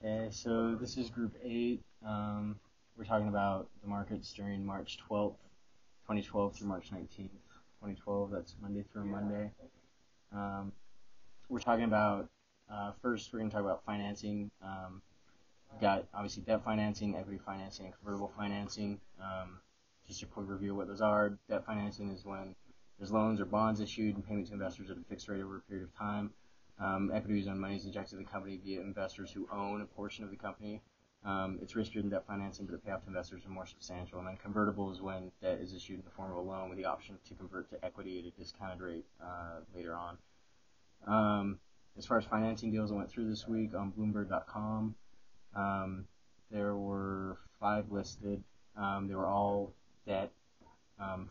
Okay, so this is Group 8. We're talking about the markets during March 12th, 2012 through March 19th, 2012. That's Monday through Monday. We're talking about, first we're going to talk about financing. We've got obviously debt financing, equity financing, and convertible financing. Just a quick review of what those are. Debt financing is when there's loans or bonds issued and payment to investors at a fixed rate over a period of time. Equity is when money is injected to the company via investors who own a portion of the company. It's riskier than debt financing, but the payoff to investors are more substantial. And then convertible is when debt is issued in the form of a loan with the option to convert to equity at a discounted rate later on. As far as financing deals I went through this week on Bloomberg.com, there were 5 listed. They were all debt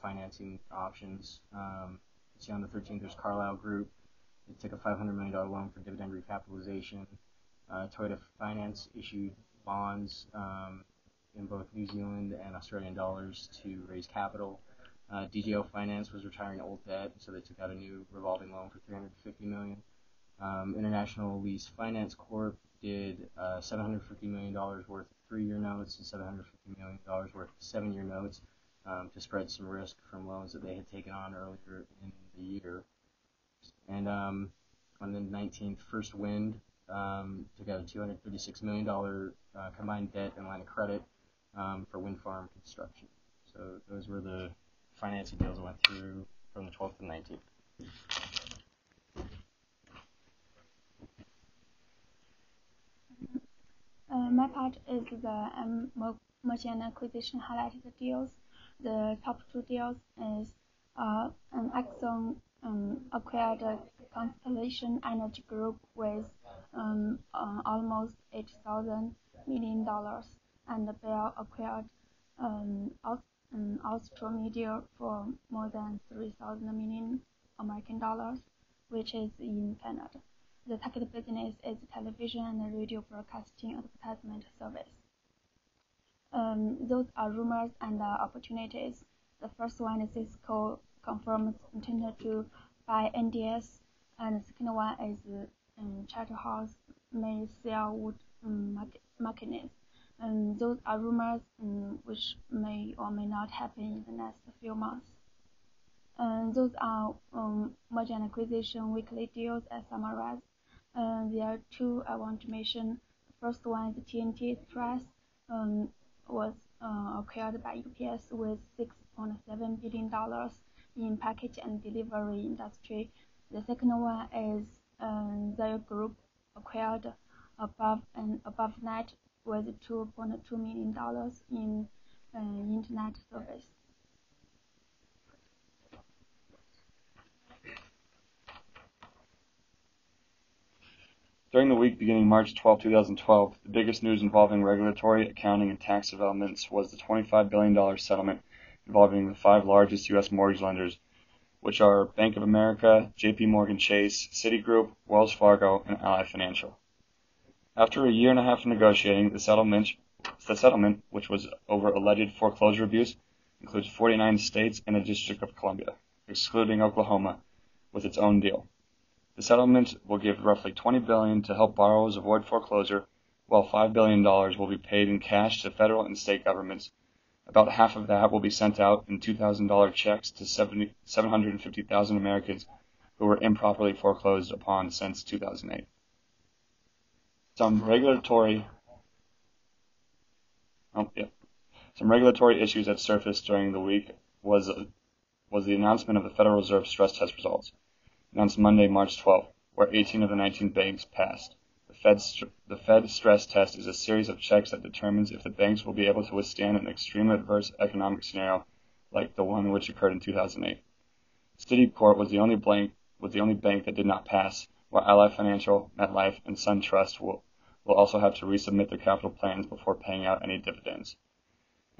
financing options. See on the 13th, there's Carlyle Group. It took a $500 million loan for dividend recapitalization. Toyota Finance issued bonds in both New Zealand and Australian dollars to raise capital. DJO Finance was retiring old debt, so they took out a new revolving loan for $350 million. International Lease Finance Corp did $750 million worth of 3-year notes and $750 million worth of 7-year notes to spread some risk from loans that they had taken on earlier in the year. And on the 19th, First Wind took out a $236 million combined debt and line of credit for wind farm construction. So those were the financing deals I went through from the 12th to the 19th. My part is the merger and acquisition highlighted deals. The top 2 deals is Exxon acquired Constellation Energy Group with almost $8,000 million, and Bell acquired Austromedia for more than $3,000 million American dollars, which is in Canada. The target business is television and radio broadcasting advertisement service. Those are rumors and opportunities. The first one is Cisco confirms intent to buy NDS, and the second one is Charterhouse may sell Wood Mackenzie. Those are rumors which may or may not happen in the next few months. Those are merger and acquisition weekly deals as summarized. There are 2 I want to mention. The first one is TNT Express was acquired by UPS with $6.7 billion in package and delivery industry. The second one is Zio Group acquired AboveNet with $2.2 million in internet service. During the week beginning March 12, 2012, the biggest news involving regulatory, accounting, and tax developments was the $25 billion settlement involving the 5 largest U.S. mortgage lenders, which are Bank of America, J.P. Morgan Chase, Citigroup, Wells Fargo, and Ally Financial. After a year and a half of negotiating, the settlement, which was over alleged foreclosure abuse, includes 49 states and the District of Columbia, excluding Oklahoma, with its own deal. The settlement will give roughly $20 billion to help borrowers avoid foreclosure, while $5 billion will be paid in cash to federal and state governments. About half of that will be sent out in $2,000 checks to 750,000 Americans who were improperly foreclosed upon since 2008. Some regulatory issues that surfaced during the week was the announcement of the Federal Reserve stress test results, announced Monday, March 12th, where 18 of the 19 banks passed. The Fed stress test is a series of checks that determines if the banks will be able to withstand an extreme adverse economic scenario like the one which occurred in 2008. Citicorp was the only bank that did not pass, while Ally Financial, MetLife, and SunTrust will also have to resubmit their capital plans before paying out any dividends.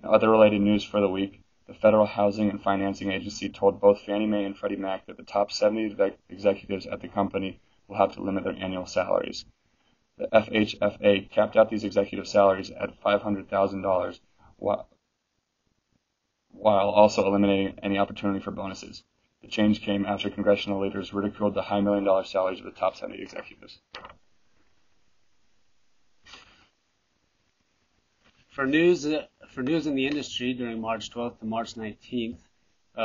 In other related news for the week, the Federal Housing and Financing Agency told both Fannie Mae and Freddie Mac that the top 70 executives at the company will have to limit their annual salaries. The FHFA capped out these executive salaries at $500,000 while also eliminating any opportunity for bonuses. The change came after congressional leaders ridiculed the high $1 million salaries of the top 70 executives. For news in the industry during March 12th to March 19th,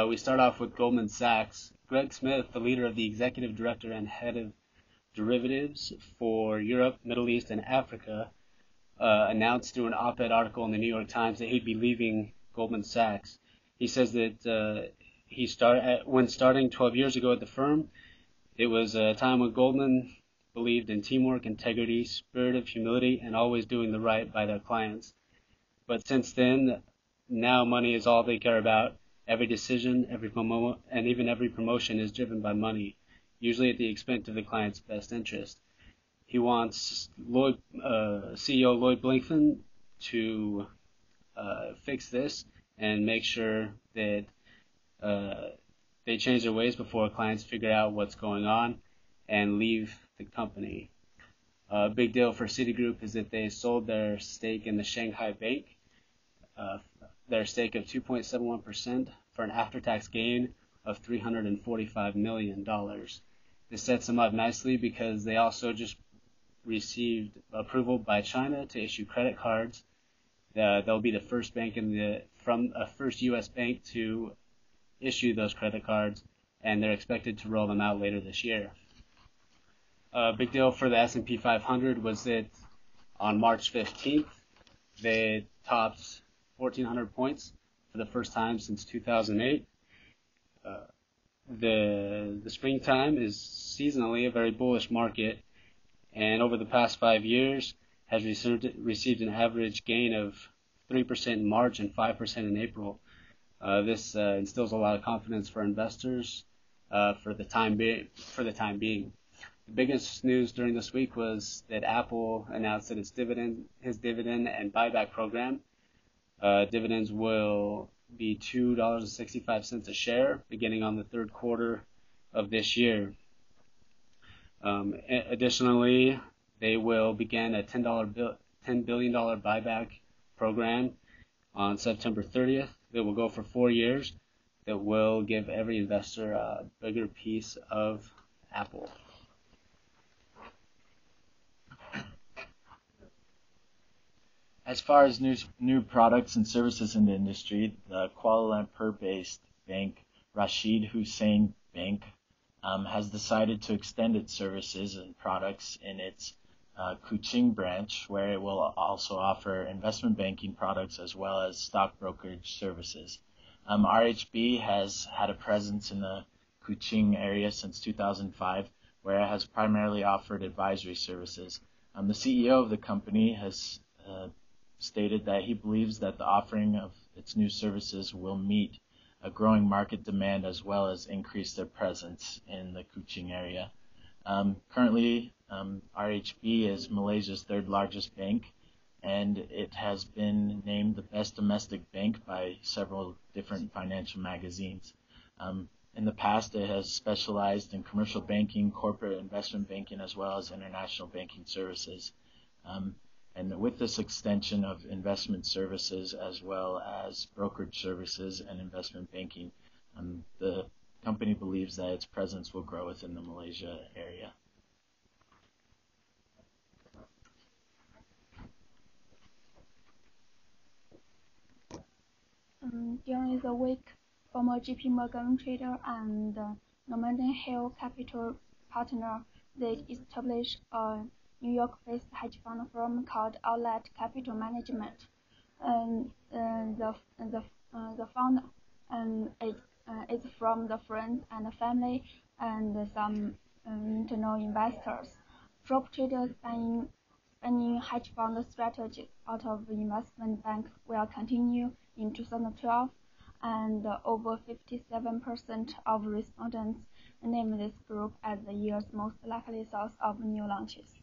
we start off with Goldman Sachs. Greg Smith, the leader of the executive director and head of derivatives for Europe, Middle East, and Africa, announced through an op-ed article in the New York Times that he'd be leaving Goldman Sachs. He says that when starting 12 years ago at the firm, it was a time when Goldman believed in teamwork, integrity, spirit of humility, and always doing the right by their clients. But since then, now money is all they care about. Every decision, and even every promotion is driven by money, usually at the expense of the client's best interest. He wants CEO Lloyd Blankfein to fix this and make sure that they change their ways before clients figure out what's going on and leave the company. A big deal for Citigroup is that they sold their stake in the Shanghai Bank, their stake of 2.71% for an after-tax gain of $345 million. This sets them up nicely because they also just received approval by China to issue credit cards. They'll be the first bank first U.S. bank to issue those credit cards, and they're expected to roll them out later this year. A big deal for the S&P 500 was that on March 15th, they topped 1,400 points for the first time since 2008. The springtime is seasonally a very bullish market, and over the past 5 years has received an average gain of 3% in March and 5% in April. This instills a lot of confidence for investors for the time being. The biggest news during this week was that Apple announced that his dividend and buyback program. Dividends will be $2.65 a share beginning on the third quarter of this year. Additionally, they will begin a $10 billion buyback program on September 30th that will go for 4 years, that will give every investor a bigger piece of Apple. As far as new products and services in the industry, the Kuala Lumpur-based bank Rashid Hussain Bank has decided to extend its services and products in its Kuching branch, where it will also offer investment banking products as well as stock brokerage services. RHB has had a presence in the Kuching area since 2005, where it has primarily offered advisory services. The CEO of the company has stated that he believes that the offering of its new services will meet a growing market demand as well as increase their presence in the Kuching area. Currently, RHB is Malaysia's third largest bank, and it has been named the best domestic bank by several different financial magazines. In the past, it has specialized in commercial banking, corporate investment banking, as well as international banking services. And with this extension of investment services as well as brokerage services and investment banking, the company believes that its presence will grow within the Malaysia area. During the week, former JP Morgan trader and Normandy Hill Capital partner, they established a New York-based hedge fund firm called Outlet Capital Management. The fund is from the friends and family and some internal investors. Prop traders spending hedge fund strategies out of the investment bank will continue in 2012, and over 57% of respondents named this group as the year's most likely source of new launches.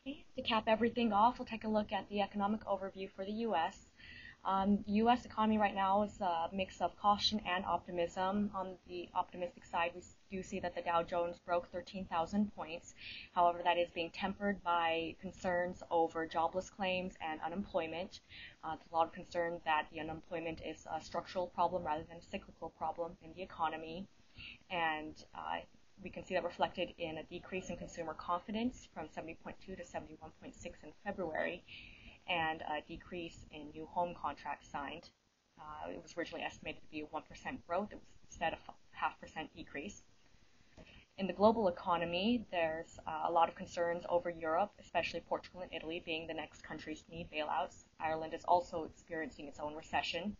Okay, to cap everything off, we'll take a look at the economic overview for the U.S. The U.S. economy right now is a mix of caution and optimism. On the optimistic side, we do see that the Dow Jones broke 13,000 points. However, that is being tempered by concerns over jobless claims and unemployment. There's a lot of concern that the unemployment is a structural problem rather than a cyclical problem in the economy. And we can see that reflected in a decrease in consumer confidence from 70.2 to 71.6 in February, and a decrease in new home contracts signed. It was originally estimated to be a 1% growth. It was instead a 0.5% decrease. In the global economy, there's a lot of concerns over Europe, especially Portugal and Italy being the next countries to need bailouts. Ireland is also experiencing its own recession.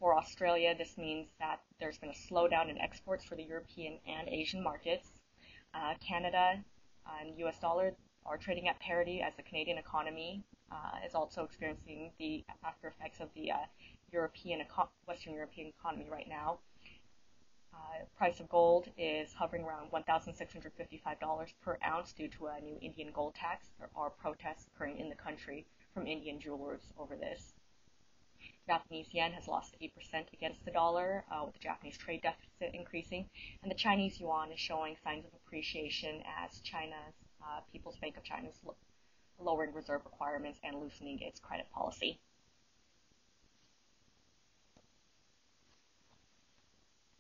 For Australia, this means that there's been a slowdown in exports for the European and Asian markets. Canada and US dollar are trading at parity, as the Canadian economy is also experiencing the after effects of the Western European economy right now. Price of gold is hovering around $1,655 per ounce due to a new Indian gold tax. There are protests occurring in the country from Indian jewelers over this. Japanese yen has lost 8% against the dollar, with the Japanese trade deficit increasing, and the Chinese yuan is showing signs of appreciation as China's People's Bank of China is lowering reserve requirements and loosening its credit policy.